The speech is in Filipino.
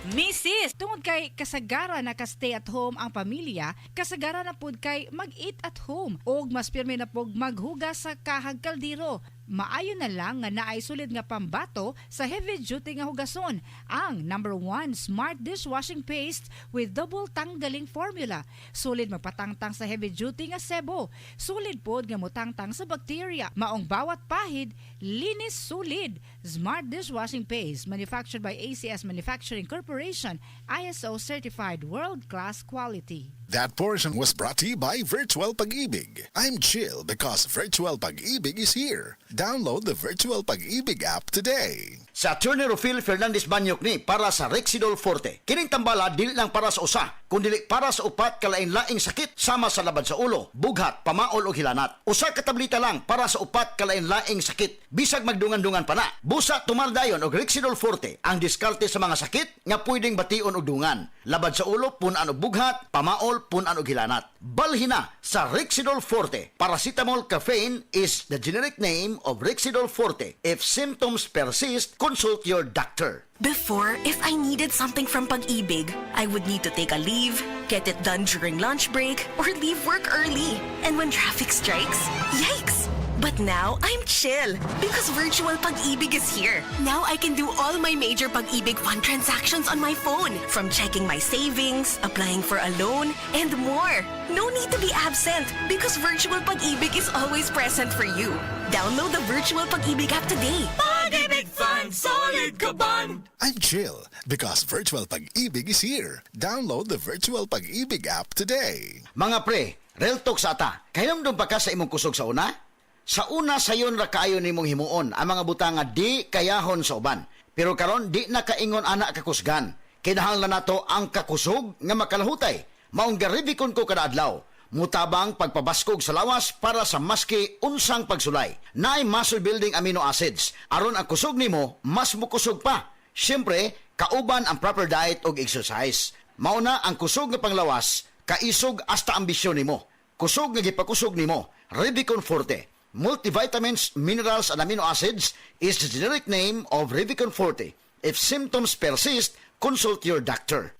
Mrs. Tungod kay kasagaran na ka-stay at home ang pamilya, kasagaran na pud kay mag-eat at home o mas pirmi na pud maghugas sa kahag kaldero. Maayo na lang nga naay sulid nga pambato sa heavy duty nga hugason ang #1 Smart Dishwashing Paste with double tanggaling formula. Sulid magpatangtang sa heavy duty nga sebo. Sulid pod nga motangtang sa bacteria. Maong bawat pahid, linis sulid. Smart Dishwashing Paste manufactured by ACS Manufacturing Corporation, ISO certified world-class quality. That portion was brought to you by Virtual Pag-ibig. I'm chill because Virtual Pag-ibig is here. Download the Virtual Pag-ibig app today. Sa Attorney Rufil Fernandez Banyok ni para sa Rexidol Forte. Kining tambala dili lang para sa usa, kundi para sa upat kalain-laing sakit sama sa labad sa ulo, bughat, pamaol o hilanat. Usa ka tableta lang para sa upat kalain-laing sakit. Bisag magdungan-dungan pa na. Busa tumaldayon og Rexidol Forte ang diskarte sa mga sakit nga pwedeng bation og dungan. Labad sa ulo, punan og bughat, pamaol, punan og hilanat. Balhina sa Rexidol Forte. Paracetamol caffeine is the generic name of Rexidol Forte. If symptoms persist, consult your doctor. Before, if I needed something from Pag-ibig, I would need to take a leave, get it done during lunch break, or leave work early. And when traffic strikes, yikes! But now, I'm chill because Virtual Pag-ibig is here. Now I can do all my major Pag-ibig fund transactions on my phone, from checking my savings, applying for a loan, and more. No need to be absent because Virtual Pag-ibig is always present for you. Download the Virtual Pag-ibig app today. Pag-ibig Fund, solid ka band! I'm chill because Virtual Pag-ibig is here. Download the Virtual Pag-ibig app today. Mga pre, real talk sa ata. Kailangan pa ka sa imong kusog sa una? Sa una sayon ra kaayo nimong himuon ang mga butang nga di kayahon sa uban. Pero karon di na kaingon ana kakusgan. Kinahanglan nato ang kakusog nga makalahutay. Maong garibikon ko kada adlaw. Mutabang pagpabaskog sa lawas para sa maski unsang pagsulay. Naay muscle building amino acids. Aron ang kusog nimo mas mukusog pa. Siyempre, kauban ang proper diet ug exercise. Mauna ang kusog nga panglawas, kaisog hasta ambisyon nimo. Kusog nga gipakusog nimo, Revicon Forte. Multivitamins, minerals, and amino acids is the generic name of Revicon Forte. If symptoms persist, consult your doctor.